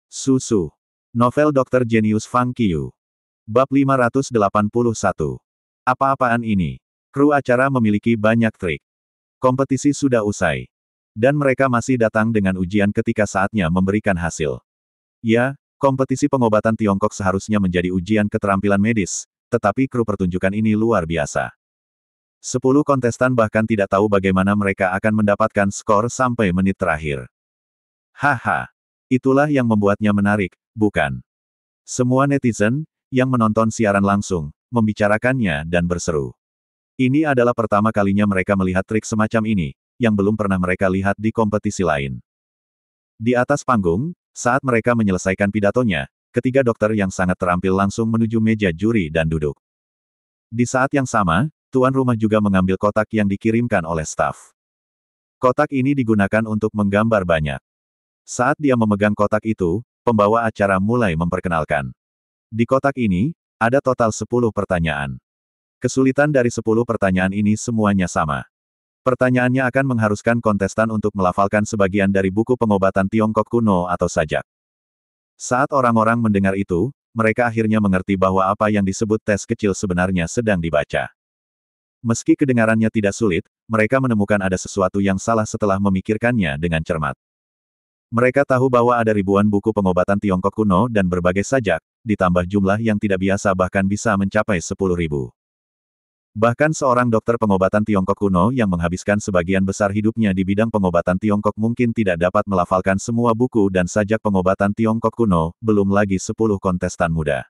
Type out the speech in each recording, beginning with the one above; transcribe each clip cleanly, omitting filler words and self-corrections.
Susu. Novel Dr. Genius Fang Qiu. Bab 581. Apa-apaan ini? Kru acara memiliki banyak trik. Kompetisi sudah usai. Dan mereka masih datang dengan ujian ketika saatnya memberikan hasil. Ya, kompetisi pengobatan Tiongkok seharusnya menjadi ujian keterampilan medis, tetapi kru pertunjukan ini luar biasa. 10 kontestan bahkan tidak tahu bagaimana mereka akan mendapatkan skor sampai menit terakhir. Haha. Itulah yang membuatnya menarik, bukan? Semua netizen, yang menonton siaran langsung, membicarakannya dan berseru. Ini adalah pertama kalinya mereka melihat trik semacam ini, yang belum pernah mereka lihat di kompetisi lain. Di atas panggung, saat mereka menyelesaikan pidatonya, ketiga dokter yang sangat terampil langsung menuju meja juri dan duduk. Di saat yang sama, tuan rumah juga mengambil kotak yang dikirimkan oleh staf. Kotak ini digunakan untuk menggambar banyak. Saat dia memegang kotak itu, pembawa acara mulai memperkenalkan. Di kotak ini, ada total 10 pertanyaan. Kesulitan dari 10 pertanyaan ini semuanya sama. Pertanyaannya akan mengharuskan kontestan untuk melafalkan sebagian dari buku pengobatan Tiongkok kuno atau sajak. Saat orang-orang mendengar itu, mereka akhirnya mengerti bahwa apa yang disebut tes kecil sebenarnya sedang dibaca. Meski kedengarannya tidak sulit, mereka menemukan ada sesuatu yang salah setelah memikirkannya dengan cermat. Mereka tahu bahwa ada ribuan buku pengobatan Tiongkok kuno dan berbagai sajak, ditambah jumlah yang tidak biasa bahkan bisa mencapai 10.000. Bahkan seorang dokter pengobatan Tiongkok kuno yang menghabiskan sebagian besar hidupnya di bidang pengobatan Tiongkok mungkin tidak dapat melafalkan semua buku dan sajak pengobatan Tiongkok kuno, belum lagi 10 kontestan muda.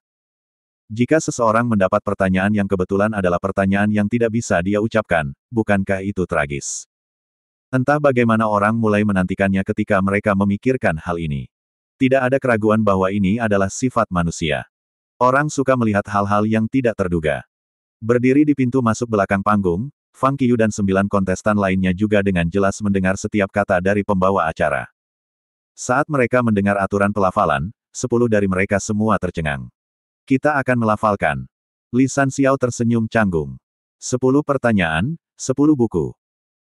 Jika seseorang mendapat pertanyaan yang kebetulan adalah pertanyaan yang tidak bisa dia ucapkan, bukankah itu tragis? Entah bagaimana orang mulai menantikannya ketika mereka memikirkan hal ini. Tidak ada keraguan bahwa ini adalah sifat manusia. Orang suka melihat hal-hal yang tidak terduga. Berdiri di pintu masuk belakang panggung, Fang Qiu dan 9 kontestan lainnya juga dengan jelas mendengar setiap kata dari pembawa acara. Saat mereka mendengar aturan pelafalan, 10 dari mereka semua tercengang. Kita akan melafalkan. Li San Xiao tersenyum canggung. 10 pertanyaan, 10 buku.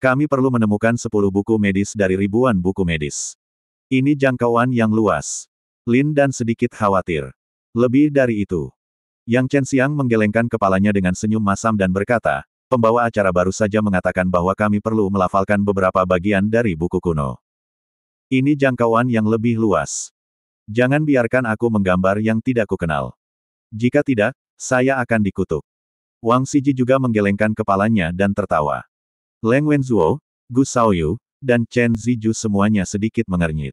Kami perlu menemukan 10 buku medis dari ribuan buku medis. Ini jangkauan yang luas. Lin dan sedikit khawatir. Lebih dari itu. Yang Chen Xiang menggelengkan kepalanya dengan senyum masam dan berkata, pembawa acara baru saja mengatakan bahwa kami perlu melafalkan beberapa bagian dari buku kuno. Ini jangkauan yang lebih luas. Jangan biarkan aku menggambar yang tidak kukenal. Jika tidak, saya akan dikutuk. Wang Xiji juga menggelengkan kepalanya dan tertawa. Leng Wenzuo, Gu Shaoyu, dan Chen Ziju semuanya sedikit mengernyit.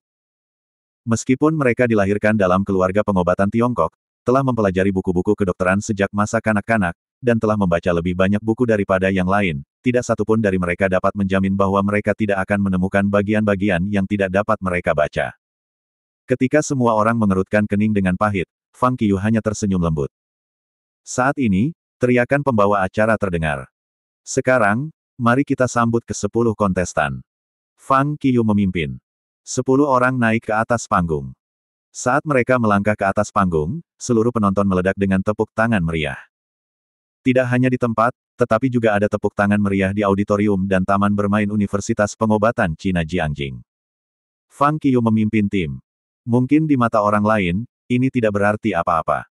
Meskipun mereka dilahirkan dalam keluarga pengobatan Tiongkok, telah mempelajari buku-buku kedokteran sejak masa kanak-kanak, dan telah membaca lebih banyak buku daripada yang lain, tidak satupun dari mereka dapat menjamin bahwa mereka tidak akan menemukan bagian-bagian yang tidak dapat mereka baca. Ketika semua orang mengerutkan kening dengan pahit, Fang Qiu hanya tersenyum lembut. Saat ini, teriakan pembawa acara terdengar. Sekarang, mari kita sambut ke 10 kontestan. Fang Qiu memimpin. 10 orang naik ke atas panggung. Saat mereka melangkah ke atas panggung, seluruh penonton meledak dengan tepuk tangan meriah. Tidak hanya di tempat, tetapi juga ada tepuk tangan meriah di auditorium dan taman bermain Universitas Pengobatan Cina Jiangjing. Fang Qiu memimpin tim. Mungkin di mata orang lain, ini tidak berarti apa-apa.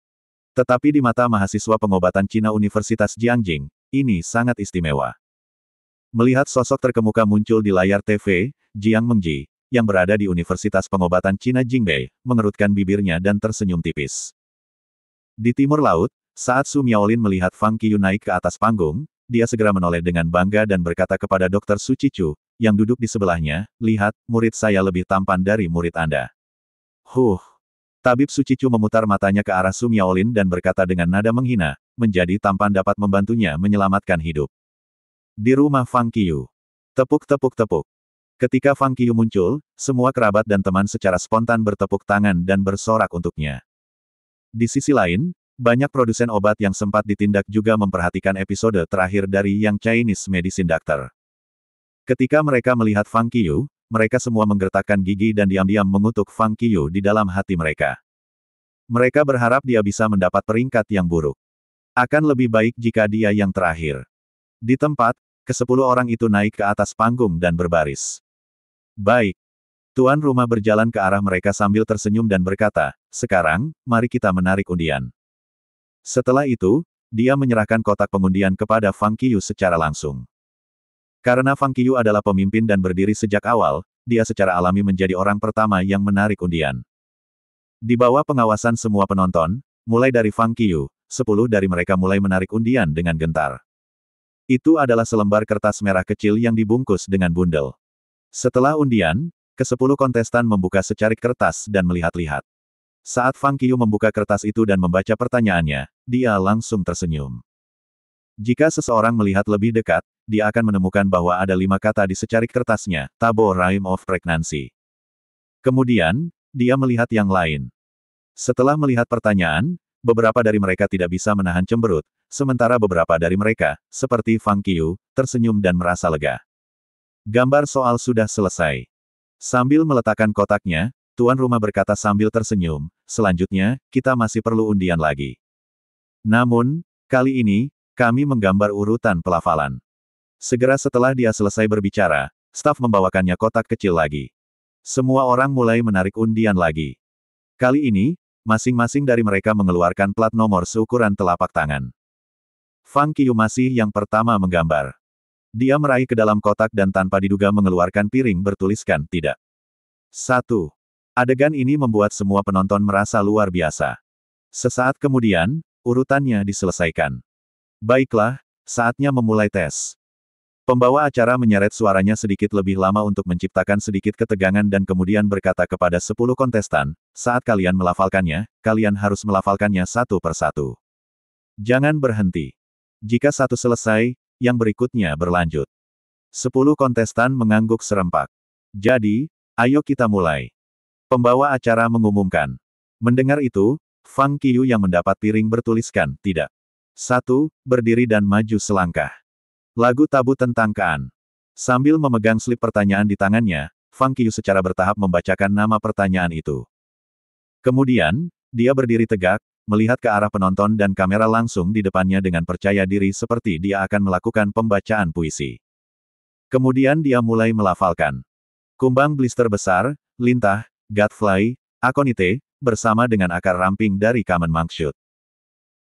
Tetapi di mata mahasiswa pengobatan Cina Universitas Jiangjing, ini sangat istimewa. Melihat sosok terkemuka muncul di layar TV, Jiang Mengji, yang berada di Universitas Pengobatan Cina Jingbei, mengerutkan bibirnya dan tersenyum tipis. Di timur laut, saat Su Miaolin melihat Fang Qiu naik ke atas panggung, dia segera menoleh dengan bangga dan berkata kepada Dr. Su Cicu, yang duduk di sebelahnya, lihat, murid saya lebih tampan dari murid Anda. Tabib Su Cicu memutar matanya ke arah Su Miaolin dan berkata dengan nada menghina, menjadi tampan dapat membantunya menyelamatkan hidup. Di rumah Fang Qiu. Tepuk-tepuk-tepuk. Ketika Fang Qiu muncul, semua kerabat dan teman secara spontan bertepuk tangan dan bersorak untuknya. Di sisi lain, banyak produsen obat yang sempat ditindak juga memperhatikan episode terakhir dari Yang Chinese Medicine Doctor. Ketika mereka melihat Fang Qiu, mereka semua menggertakkan gigi dan diam-diam mengutuk Fang Qiu di dalam hati mereka. Mereka berharap dia bisa mendapat peringkat yang buruk. Akan lebih baik jika dia yang terakhir. Di tempat, ke-10 orang itu naik ke atas panggung dan berbaris. Baik. Tuan rumah berjalan ke arah mereka sambil tersenyum dan berkata, "Sekarang, mari kita menarik undian." Setelah itu, dia menyerahkan kotak pengundian kepada Fang Qiyu secara langsung. Karena Fang Qiyu adalah pemimpin dan berdiri sejak awal, dia secara alami menjadi orang pertama yang menarik undian. Di bawah pengawasan semua penonton, mulai dari Fang Qiyu, 10 dari mereka mulai menarik undian dengan gentar. Itu adalah selembar kertas merah kecil yang dibungkus dengan bundel. Setelah undian, ke-10 kontestan membuka secarik kertas dan melihat-lihat. Saat Fang Qiyu membuka kertas itu dan membaca pertanyaannya, dia langsung tersenyum. Jika seseorang melihat lebih dekat, dia akan menemukan bahwa ada 5 kata di secarik kertasnya, Tabo Rhyme of Pregnancy. Kemudian, dia melihat yang lain. Setelah melihat pertanyaan, beberapa dari mereka tidak bisa menahan cemberut, sementara beberapa dari mereka, seperti Fang Qiyu, tersenyum dan merasa lega. Gambar soal sudah selesai. Sambil meletakkan kotaknya, tuan rumah berkata sambil tersenyum, "Selanjutnya, kita masih perlu undian lagi. Namun, kali ini, kami menggambar urutan pelafalan." Segera setelah dia selesai berbicara, staf membawakannya kotak kecil lagi. Semua orang mulai menarik undian lagi. Kali ini, masing-masing dari mereka mengeluarkan plat nomor seukuran telapak tangan. Fang Qiyu masih yang pertama menggambar. Dia meraih ke dalam kotak dan tanpa diduga mengeluarkan piring bertuliskan tidak. 1. Adegan ini membuat semua penonton merasa luar biasa. Sesaat kemudian, urutannya diselesaikan. Baiklah, saatnya memulai tes. Pembawa acara menyeret suaranya sedikit lebih lama untuk menciptakan sedikit ketegangan dan kemudian berkata kepada 10 kontestan, "Saat kalian melafalkannya, kalian harus melafalkannya satu persatu. Jangan berhenti. Jika satu selesai, yang berikutnya berlanjut." 10 kontestan mengangguk serempak. "Jadi, ayo kita mulai." Pembawa acara mengumumkan. Mendengar itu, Fang Qiyu yang mendapat piring bertuliskan tidak. 1, berdiri dan maju selangkah. Lagu tabu tentang Kaan. Sambil memegang slip pertanyaan di tangannya, Fang Qiyu secara bertahap membacakan nama pertanyaan itu. Kemudian, dia berdiri tegak, melihat ke arah penonton dan kamera langsung di depannya dengan percaya diri seperti dia akan melakukan pembacaan puisi. Kemudian dia mulai melafalkan. Kumbang blister besar, lintah, Godfly, Akonite, bersama dengan akar ramping dari Kamen Monkshot.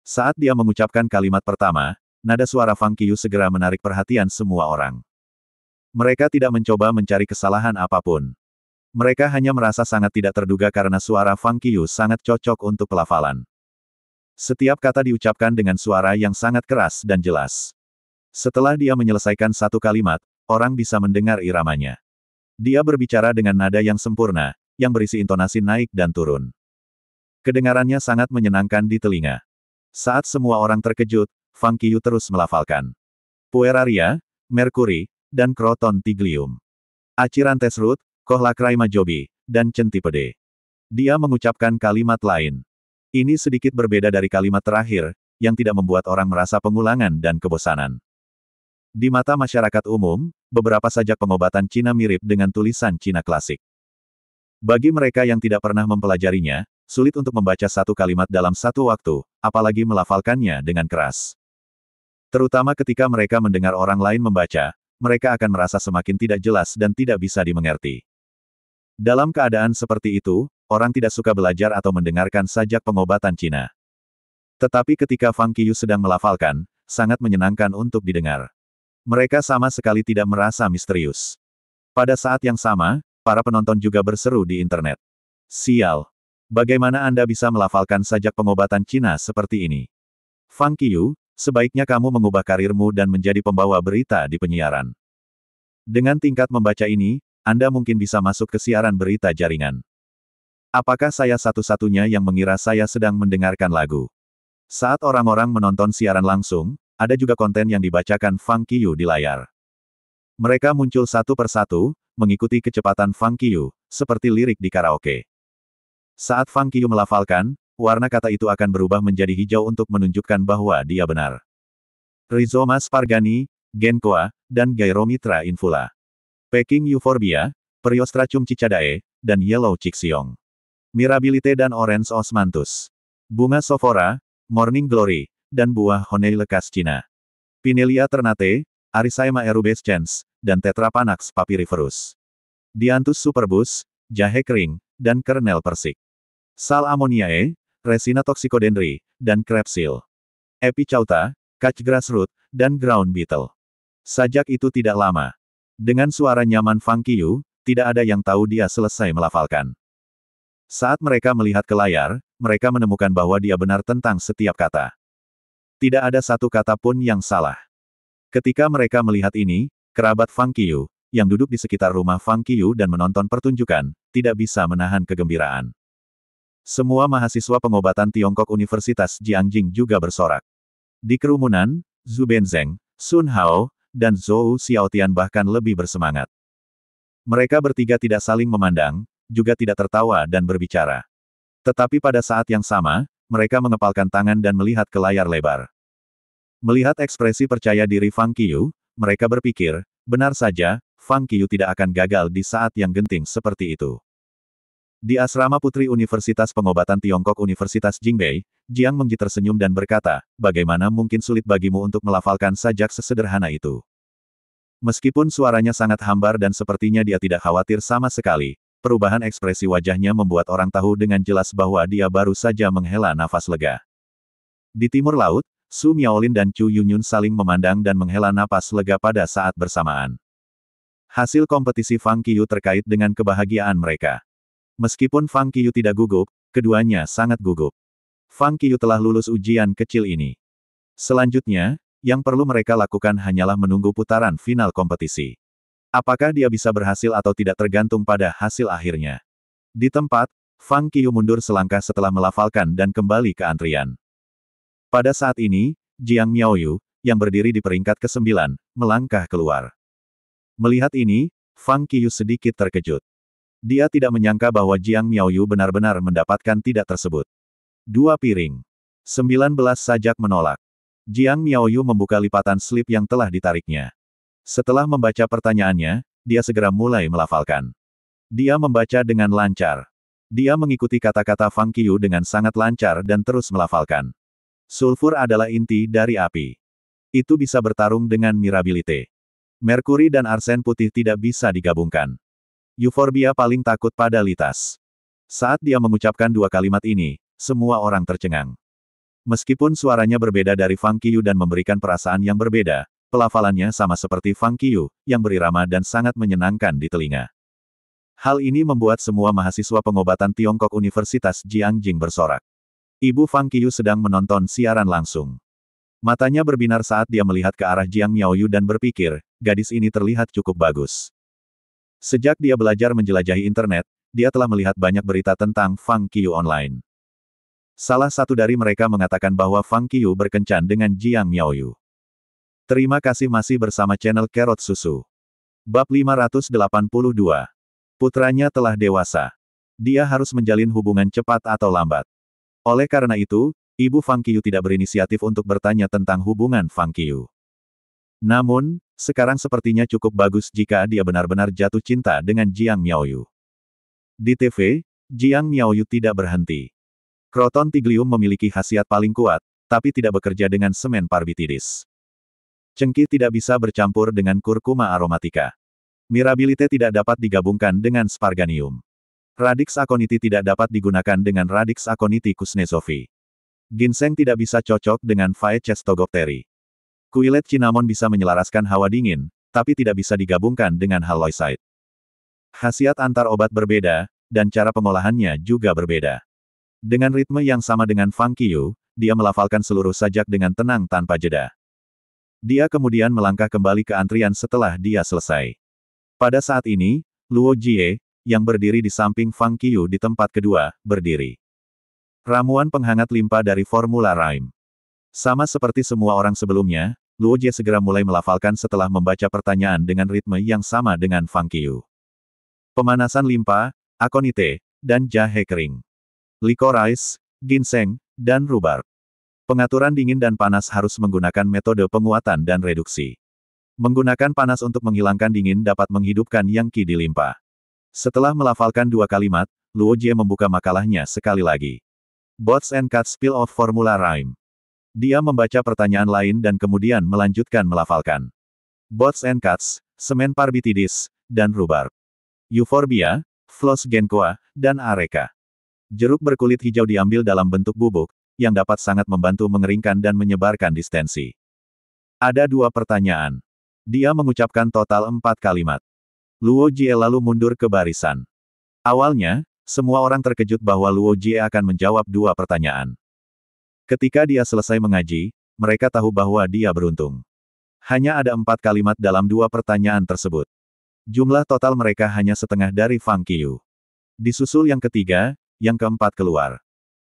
Saat dia mengucapkan kalimat pertama, nada suara Fang Qiyu segera menarik perhatian semua orang. Mereka tidak mencoba mencari kesalahan apapun. Mereka hanya merasa sangat tidak terduga karena suara Fang Qiyu sangat cocok untuk pelafalan. Setiap kata diucapkan dengan suara yang sangat keras dan jelas. Setelah dia menyelesaikan satu kalimat, orang bisa mendengar iramanya. Dia berbicara dengan nada yang sempurna, yang berisi intonasi naik dan turun. Kedengarannya sangat menyenangkan di telinga. Saat semua orang terkejut, Fang Qiyu terus melafalkan. Pueraria, Merkuri, dan Kroton Tiglium. Acirantes Root, Kohlakrai Majobi, dan Centipede. Dia mengucapkan kalimat lain. Ini sedikit berbeda dari kalimat terakhir, yang tidak membuat orang merasa pengulangan dan kebosanan. Di mata masyarakat umum, beberapa sajak pengobatan Cina mirip dengan tulisan Cina klasik. Bagi mereka yang tidak pernah mempelajarinya, sulit untuk membaca satu kalimat dalam satu waktu, apalagi melafalkannya dengan keras. Terutama ketika mereka mendengar orang lain membaca, mereka akan merasa semakin tidak jelas dan tidak bisa dimengerti. Dalam keadaan seperti itu, orang tidak suka belajar atau mendengarkan sajak pengobatan Cina. Tetapi ketika Fang Qiyu sedang melafalkan, sangat menyenangkan untuk didengar. Mereka sama sekali tidak merasa misterius. Pada saat yang sama, para penonton juga berseru di internet. "Sial! Bagaimana Anda bisa melafalkan sajak pengobatan Cina seperti ini? Fang Qiyu, sebaiknya kamu mengubah karirmu dan menjadi pembawa berita di penyiaran. Dengan tingkat membaca ini, Anda mungkin bisa masuk ke siaran berita jaringan." Apakah saya satu-satunya yang mengira saya sedang mendengarkan lagu? Saat orang-orang menonton siaran langsung, ada juga konten yang dibacakan Fang Qiyu di layar. Mereka muncul satu persatu, mengikuti kecepatan Fang Qiyu, seperti lirik di karaoke. Saat Fang Qiyu melafalkan, warna kata itu akan berubah menjadi hijau untuk menunjukkan bahwa dia benar. Rhizoma spargani, Genkoa, dan Gairomitra infula. Peking Euphorbia, Periostrachum cicadae, dan Yellow Chixiong. Mirabilite dan Orange Osmanthus. Bunga Sophora, Morning Glory, dan buah Honeylecas Cina. Pinelia ternate, Arisaema erubescens, dan Tetrapanax papyriferus. Dianthus superbus, jahe kering, dan kernel persik. Sal ammoniae, resina toxikodendri, dan krepsil. Epicauta, kach grassroot, dan ground beetle. Sajak itu tidak lama. Dengan suara nyaman Fang Qiu, tidak ada yang tahu dia selesai melafalkan. Saat mereka melihat ke layar, mereka menemukan bahwa dia benar tentang setiap kata. Tidak ada satu kata pun yang salah. Ketika mereka melihat ini, kerabat Fang Qiu, yang duduk di sekitar rumah Fang Qiu dan menonton pertunjukan, tidak bisa menahan kegembiraan. Semua mahasiswa pengobatan Tiongkok Universitas Jiangjing juga bersorak. Di kerumunan, Zhu Benzeng, Sun Hao, dan Zhou Xiaotian bahkan lebih bersemangat. Mereka bertiga tidak saling memandang, juga tidak tertawa dan berbicara. Tetapi pada saat yang sama, mereka mengepalkan tangan dan melihat ke layar lebar. Melihat ekspresi percaya diri Fang Qiu, mereka berpikir, benar saja, Fang Qiu tidak akan gagal di saat yang genting seperti itu. Di asrama putri Universitas Pengobatan Tiongkok Universitas Jingbei, Jiang Mengji tersenyum dan berkata, bagaimana mungkin sulit bagimu untuk melafalkan sajak sesederhana itu. Meskipun suaranya sangat hambar dan sepertinya dia tidak khawatir sama sekali, perubahan ekspresi wajahnya membuat orang tahu dengan jelas bahwa dia baru saja menghela nafas lega. Di timur laut, Su Miaolin dan Chu Yunyun saling memandang dan menghela napas lega pada saat bersamaan. Hasil kompetisi Fang Qiu terkait dengan kebahagiaan mereka. Meskipun Fang Qiu tidak gugup, keduanya sangat gugup. Fang Qiu telah lulus ujian kecil ini. Selanjutnya, yang perlu mereka lakukan hanyalah menunggu putaran final kompetisi. Apakah dia bisa berhasil atau tidak tergantung pada hasil akhirnya. Di tempat, Fang Qiu mundur selangkah setelah melafalkan dan kembali ke antrian. Pada saat ini, Jiang Miaoyu, yang berdiri di peringkat ke-9, melangkah keluar. Melihat ini, Fang Qiu sedikit terkejut. Dia tidak menyangka bahwa Jiang Miaoyu benar-benar mendapatkan tidak tersebut. 2 piring. 19 sajak menolak. Jiang Miaoyu membuka lipatan slip yang telah ditariknya. Setelah membaca pertanyaannya, dia segera mulai melafalkan. Dia membaca dengan lancar. Dia mengikuti kata-kata Fang Qiu dengan sangat lancar dan terus melafalkan. Sulfur adalah inti dari api. Itu bisa bertarung dengan mirabilite. Merkuri dan arsen putih tidak bisa digabungkan. Euphorbia paling takut pada litas. Saat dia mengucapkan 2 kalimat ini, semua orang tercengang. Meskipun suaranya berbeda dari Fang Qiu dan memberikan perasaan yang berbeda, pelafalannya sama seperti Fang Qiu, yang berirama dan sangat menyenangkan di telinga. Hal ini membuat semua mahasiswa pengobatan Tiongkok Universitas Jiangjing bersorak. Ibu Fang Qiu sedang menonton siaran langsung. Matanya berbinar saat dia melihat ke arah Jiang Miaoyu dan berpikir, gadis ini terlihat cukup bagus. Sejak dia belajar menjelajahi internet, dia telah melihat banyak berita tentang Fang Qiu online. Salah satu dari mereka mengatakan bahwa Fang Qiu berkencan dengan Jiang Miaoyu. Terima kasih masih bersama channel Carrot Susu. Bab 582. Putranya telah dewasa. Dia harus menjalin hubungan cepat atau lambat. Oleh karena itu, ibu Fang Qiu tidak berinisiatif untuk bertanya tentang hubungan Fang Qiu. Namun, sekarang sepertinya cukup bagus jika dia benar-benar jatuh cinta dengan Jiang Miaoyu. Di TV, Jiang Miaoyu tidak berhenti. Kroton Tiglium memiliki khasiat paling kuat, tapi tidak bekerja dengan semen parbitidis. Cengkih tidak bisa bercampur dengan kurkuma aromatika. Mirabilite tidak dapat digabungkan dengan sparganium. Radix aconiti tidak dapat digunakan dengan Radix aconiti kuznetsovi. Ginseng tidak bisa cocok dengan Phaeocystogopteri. Kuilet cinnamon bisa menyelaraskan hawa dingin, tapi tidak bisa digabungkan dengan halloysite. Khasiat antar obat berbeda, dan cara pengolahannya juga berbeda. Dengan ritme yang sama dengan Fang Qiu, dia melafalkan seluruh sajak dengan tenang tanpa jeda. Dia kemudian melangkah kembali ke antrian setelah dia selesai. Pada saat ini, Luo Jie, yang berdiri di samping Fang Qiu di tempat kedua, berdiri. Ramuan penghangat limpa dari Formula Rhyme. Sama seperti semua orang sebelumnya, Luo Jie segera mulai melafalkan setelah membaca pertanyaan dengan ritme yang sama dengan Fang Qiu. Pemanasan limpa, akonite, dan jahe kering. Licorice, ginseng, dan rhubarb. Pengaturan dingin dan panas harus menggunakan metode penguatan dan reduksi. Menggunakan panas untuk menghilangkan dingin dapat menghidupkan yang qi di limpa. Setelah melafalkan 2 kalimat, Luo Jie membuka makalahnya sekali lagi. Bots and Cuts Spill of Formula Rhyme. Dia membaca pertanyaan lain dan kemudian melanjutkan melafalkan. Bots and Cuts, semen parbitidis, dan rhubarb. Euphorbia, Floss Genkoa, dan Areka. Jeruk berkulit hijau diambil dalam bentuk bubuk, yang dapat sangat membantu mengeringkan dan menyebarkan distensi. Ada 2 pertanyaan. Dia mengucapkan total 4 kalimat. Luo Jie lalu mundur ke barisan. Awalnya, semua orang terkejut bahwa Luo Jie akan menjawab 2 pertanyaan. Ketika dia selesai mengaji, mereka tahu bahwa dia beruntung. Hanya ada 4 kalimat dalam 2 pertanyaan tersebut. Jumlah total mereka hanya setengah dari Fang Qiu. Disusul yang ketiga, yang keempat keluar.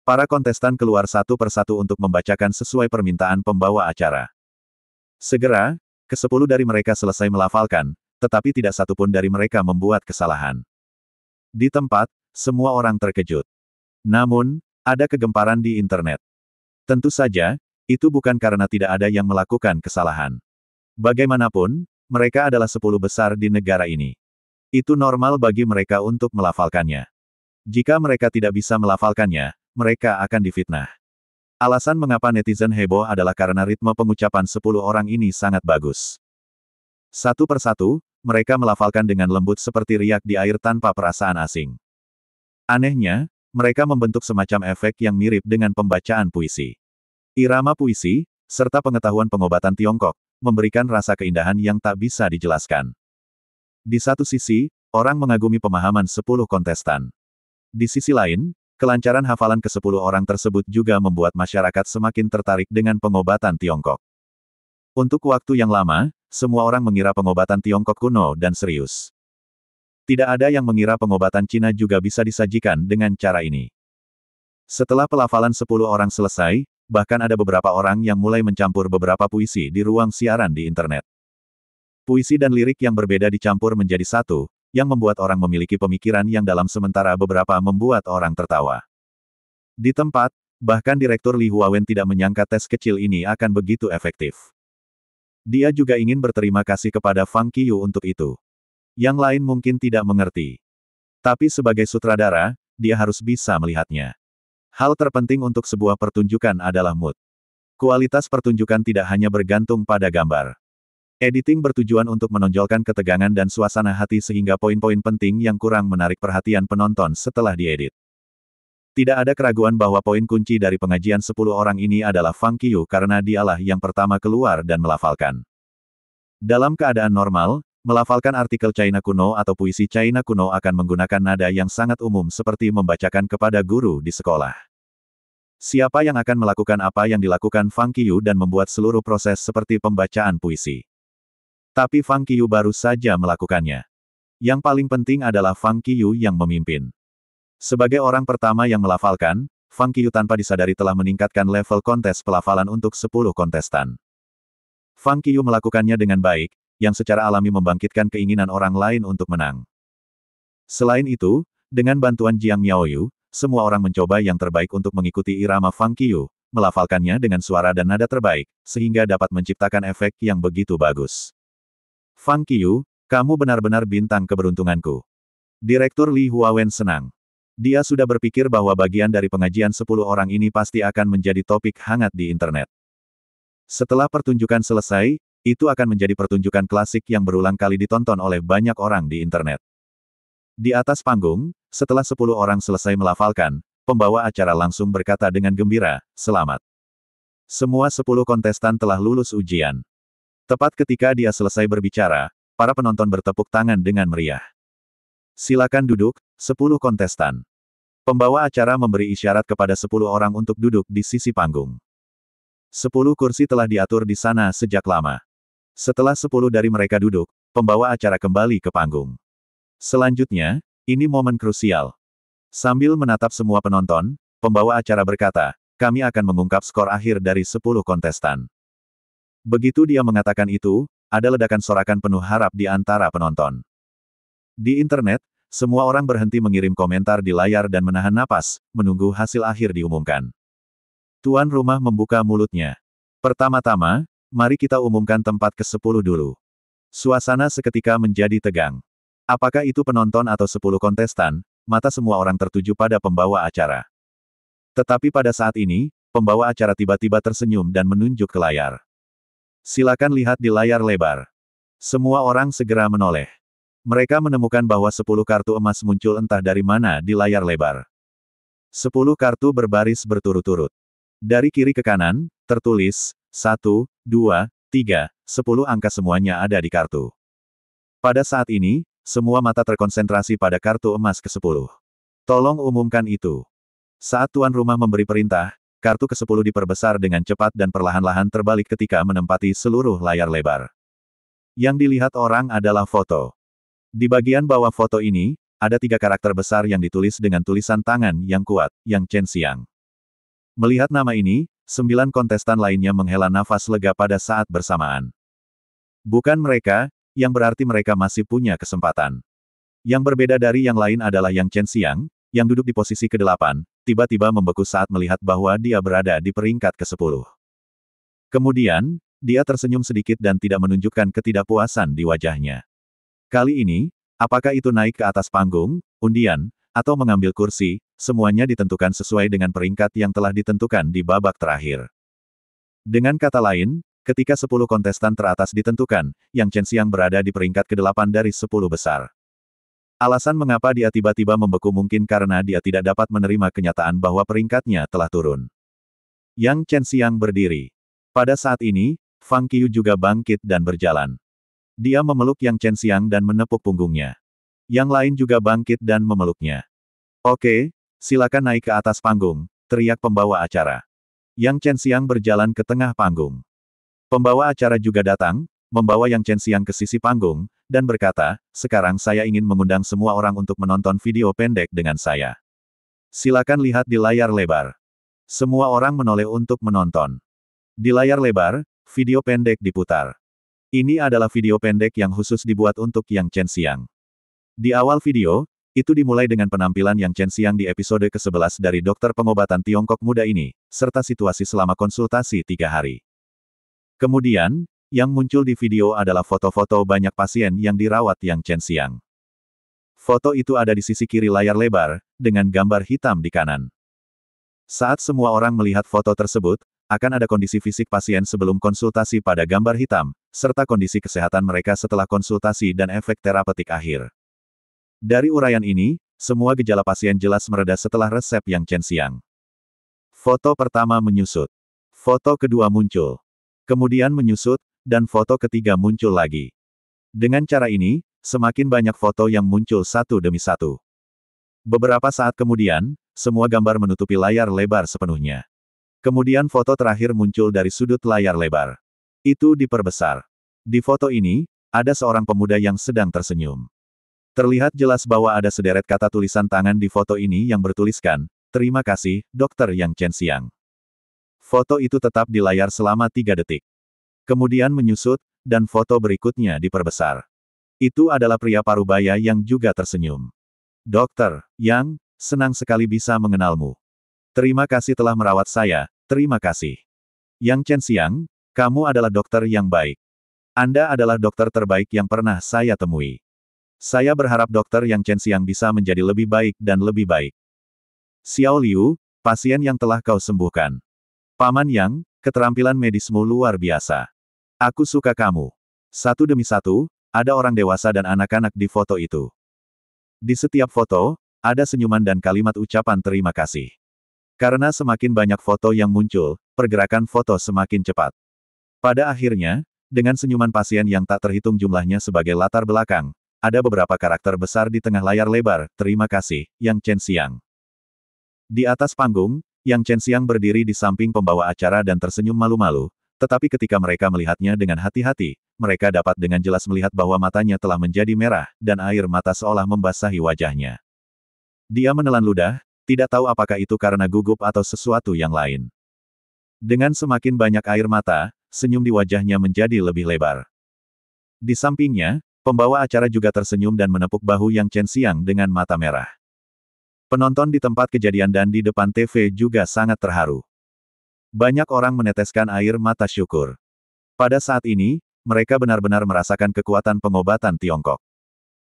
Para kontestan keluar satu persatu untuk membacakan sesuai permintaan pembawa acara. Segera, ke-10 dari mereka selesai melafalkan, tetapi tidak satu pun dari mereka membuat kesalahan. Di tempat, semua orang terkejut. Namun, ada kegemparan di internet. Tentu saja, itu bukan karena tidak ada yang melakukan kesalahan. Bagaimanapun, mereka adalah 10 besar di negara ini. Itu normal bagi mereka untuk melafalkannya. Jika mereka tidak bisa melafalkannya, mereka akan difitnah. Alasan mengapa netizen heboh adalah karena ritme pengucapan 10 orang ini sangat bagus. Satu persatu, mereka melafalkan dengan lembut seperti riak di air tanpa perasaan asing. Anehnya, mereka membentuk semacam efek yang mirip dengan pembacaan puisi. Irama puisi, serta pengetahuan pengobatan Tiongkok, memberikan rasa keindahan yang tak bisa dijelaskan. Di satu sisi, orang mengagumi pemahaman 10 kontestan. Di sisi lain, kelancaran hafalan ke-10 orang tersebut juga membuat masyarakat semakin tertarik dengan pengobatan Tiongkok. Untuk waktu yang lama, semua orang mengira pengobatan Tiongkok kuno dan serius. Tidak ada yang mengira pengobatan Cina juga bisa disajikan dengan cara ini. Setelah pelafalan 10 orang selesai, bahkan ada beberapa orang yang mulai mencampur beberapa puisi di ruang siaran di internet. Puisi dan lirik yang berbeda dicampur menjadi satu, yang membuat orang memiliki pemikiran yang dalam sementara beberapa membuat orang tertawa. Di tempat, bahkan Direktur Li Huawen tidak menyangka tes kecil ini akan begitu efektif. Dia juga ingin berterima kasih kepada Fang Qiu untuk itu. Yang lain mungkin tidak mengerti. Tapi sebagai sutradara, dia harus bisa melihatnya. Hal terpenting untuk sebuah pertunjukan adalah mood. Kualitas pertunjukan tidak hanya bergantung pada gambar. Editing bertujuan untuk menonjolkan ketegangan dan suasana hati sehingga poin-poin penting yang kurang menarik perhatian penonton setelah diedit. Tidak ada keraguan bahwa poin kunci dari pengajian 10 orang ini adalah Fang Qiu karena dialah yang pertama keluar dan melafalkan. Dalam keadaan normal, melafalkan artikel China kuno atau puisi China kuno akan menggunakan nada yang sangat umum seperti membacakan kepada guru di sekolah. Siapa yang akan melakukan apa yang dilakukan Fang Qiu dan membuat seluruh proses seperti pembacaan puisi? Tapi Fang Qiu baru saja melakukannya. Yang paling penting adalah Fang Qiu yang memimpin. Sebagai orang pertama yang melafalkan, Fang Qiu tanpa disadari telah meningkatkan level kontes pelafalan untuk 10 kontestan. Fang Qiu melakukannya dengan baik, yang secara alami membangkitkan keinginan orang lain untuk menang. Selain itu, dengan bantuan Jiang Miaoyu, semua orang mencoba yang terbaik untuk mengikuti irama Fang Qiu, melafalkannya dengan suara dan nada terbaik, sehingga dapat menciptakan efek yang begitu bagus. Fang Qiu, kamu benar-benar bintang keberuntunganku. Direktur Li Huawen senang. Dia sudah berpikir bahwa bagian dari pengajian 10 orang ini pasti akan menjadi topik hangat di internet. Setelah pertunjukan selesai, itu akan menjadi pertunjukan klasik yang berulang kali ditonton oleh banyak orang di internet. Di atas panggung, setelah 10 orang selesai melafalkan, pembawa acara langsung berkata dengan gembira, "Selamat. Semua 10 kontestan telah lulus ujian." Tepat ketika dia selesai berbicara, para penonton bertepuk tangan dengan meriah. Silakan duduk, 10 kontestan. Pembawa acara memberi isyarat kepada 10 orang untuk duduk di sisi panggung. 10 kursi telah diatur di sana sejak lama. Setelah 10 dari mereka duduk, pembawa acara kembali ke panggung. Selanjutnya, ini momen krusial. Sambil menatap semua penonton, pembawa acara berkata, "Kami akan mengungkap skor akhir dari 10 kontestan." Begitu dia mengatakan itu, ada ledakan sorakan penuh harap di antara penonton. Di internet, semua orang berhenti mengirim komentar di layar dan menahan napas, menunggu hasil akhir diumumkan. Tuan rumah membuka mulutnya. Pertama-tama, mari kita umumkan tempat ke-10 dulu. Suasana seketika menjadi tegang. Apakah itu penonton atau 10 kontestan, mata semua orang tertuju pada pembawa acara. Tetapi pada saat ini, pembawa acara tiba-tiba tersenyum dan menunjuk ke layar. Silakan lihat di layar lebar. Semua orang segera menoleh. Mereka menemukan bahwa 10 kartu emas muncul entah dari mana di layar lebar. 10 kartu berbaris berturut-turut. Dari kiri ke kanan, tertulis, 1, 2, 3, 10 angka semuanya ada di kartu. Pada saat ini, semua mata terkonsentrasi pada kartu emas ke-10. Tolong umumkan itu. Saat tuan rumah memberi perintah, kartu ke-10 diperbesar dengan cepat dan perlahan-lahan terbalik ketika menempati seluruh layar lebar. Yang dilihat orang adalah foto. Di bagian bawah foto ini, ada 3 karakter besar yang ditulis dengan tulisan tangan yang kuat, Yang Chen Xiang. Melihat nama ini, 9 kontestan lainnya menghela nafas lega pada saat bersamaan. Bukan mereka, yang berarti mereka masih punya kesempatan. Yang berbeda dari yang lain adalah Yang Chen Xiang, yang duduk di posisi ke-8, tiba-tiba membeku saat melihat bahwa dia berada di peringkat ke-10. Kemudian, dia tersenyum sedikit dan tidak menunjukkan ketidakpuasan di wajahnya. Kali ini, apakah itu naik ke atas panggung, undian, atau mengambil kursi, semuanya ditentukan sesuai dengan peringkat yang telah ditentukan di babak terakhir. Dengan kata lain, ketika 10 kontestan teratas ditentukan, Yang Chen Xiang berada di peringkat ke-8 dari 10 besar. Alasan mengapa dia tiba-tiba membeku mungkin karena dia tidak dapat menerima kenyataan bahwa peringkatnya telah turun. Yang Chen Xiang berdiri. Pada saat ini, Fang Qiu juga bangkit dan berjalan. Dia memeluk Yang Chen Xiang dan menepuk punggungnya. Yang lain juga bangkit dan memeluknya. Oke, silakan naik ke atas panggung, teriak pembawa acara. Yang Chen Xiang berjalan ke tengah panggung. Pembawa acara juga datang, membawa Yang Chen Xiang ke sisi panggung, dan berkata, sekarang saya ingin mengundang semua orang untuk menonton video pendek dengan saya. Silakan lihat di layar lebar. Semua orang menoleh untuk menonton. Di layar lebar, video pendek diputar. Ini adalah video pendek yang khusus dibuat untuk Yang Chen Xiang. Di awal video, itu dimulai dengan penampilan Yang Chen Xiang di episode ke-11 dari dokter pengobatan Tiongkok muda ini, serta situasi selama konsultasi 3 hari. Kemudian, yang muncul di video adalah foto-foto banyak pasien yang dirawat Yang Chen Xiang. Foto itu ada di sisi kiri layar lebar, dengan gambar hitam di kanan. Saat semua orang melihat foto tersebut, akan ada kondisi fisik pasien sebelum konsultasi pada gambar hitam, serta kondisi kesehatan mereka setelah konsultasi dan efek terapeutik akhir. Dari uraian ini, semua gejala pasien jelas mereda setelah resep Yang Chen Xiang. Foto pertama menyusut. Foto kedua muncul. Kemudian menyusut, dan foto ketiga muncul lagi. Dengan cara ini, semakin banyak foto yang muncul satu demi satu. Beberapa saat kemudian, semua gambar menutupi layar lebar sepenuhnya. Kemudian foto terakhir muncul dari sudut layar lebar. Itu diperbesar. Di foto ini, ada seorang pemuda yang sedang tersenyum. Terlihat jelas bahwa ada sederet kata tulisan tangan di foto ini yang bertuliskan, "Terima kasih, Dr. Yang Chen Xiang." Foto itu tetap di layar selama 3 detik. Kemudian menyusut, dan foto berikutnya diperbesar. Itu adalah pria parubaya yang juga tersenyum. "Dokter Yang, senang sekali bisa mengenalmu. Terima kasih telah merawat saya, terima kasih. Yang Chen Xiang, kamu adalah dokter yang baik. Anda adalah dokter terbaik yang pernah saya temui. Saya berharap dokter Yang Chen Xiang bisa menjadi lebih baik dan lebih baik. Xiao Liu, pasien yang telah kau sembuhkan. Paman Yang, keterampilan medismu luar biasa. Aku suka kamu." Satu demi satu, ada orang dewasa dan anak-anak di foto itu. Di setiap foto, ada senyuman dan kalimat ucapan terima kasih. Karena semakin banyak foto yang muncul, pergerakan foto semakin cepat. Pada akhirnya, dengan senyuman pasien yang tak terhitung jumlahnya sebagai latar belakang, ada beberapa karakter besar di tengah layar lebar, "Terima kasih, Yang Chen Xiang." Di atas panggung, Yang Chen Xiang berdiri di samping pembawa acara dan tersenyum malu-malu, tetapi ketika mereka melihatnya dengan hati-hati, mereka dapat dengan jelas melihat bahwa matanya telah menjadi merah, dan air mata seolah membasahi wajahnya. Dia menelan ludah, tidak tahu apakah itu karena gugup atau sesuatu yang lain. Dengan semakin banyak air mata, senyum di wajahnya menjadi lebih lebar. Di sampingnya, pembawa acara juga tersenyum dan menepuk bahu Yang Chen Xiang dengan mata merah. Penonton di tempat kejadian dan di depan TV juga sangat terharu. Banyak orang meneteskan air mata syukur. Pada saat ini, mereka benar-benar merasakan kekuatan pengobatan Tiongkok.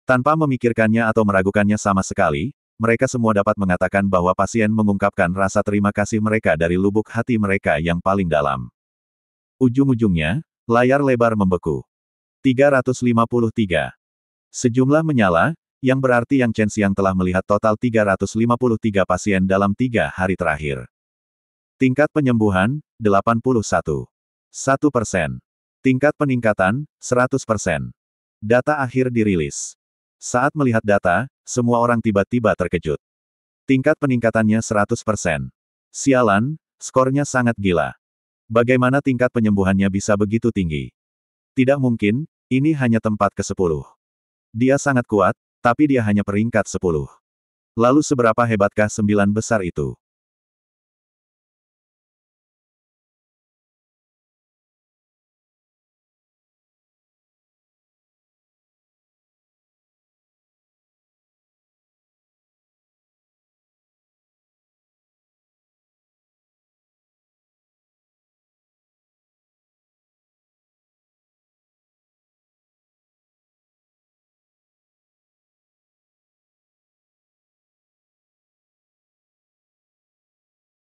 Tanpa memikirkannya atau meragukannya sama sekali, mereka semua dapat mengatakan bahwa pasien mengungkapkan rasa terima kasih mereka dari lubuk hati mereka yang paling dalam. Ujung-ujungnya, layar lebar membeku. 353. Sejumlah menyala, yang berarti Yang Chenxiang telah melihat total 353 pasien dalam 3 hari terakhir. Tingkat penyembuhan, 81. 1%. Tingkat peningkatan, 100%. Data akhir dirilis. Saat melihat data, semua orang tiba-tiba terkejut. Tingkat peningkatannya 100%. Sialan, skornya sangat gila. Bagaimana tingkat penyembuhannya bisa begitu tinggi? Tidak mungkin, ini hanya tempat ke-10. Dia sangat kuat, tapi dia hanya peringkat 10. Lalu seberapa hebatkah 9 besar itu?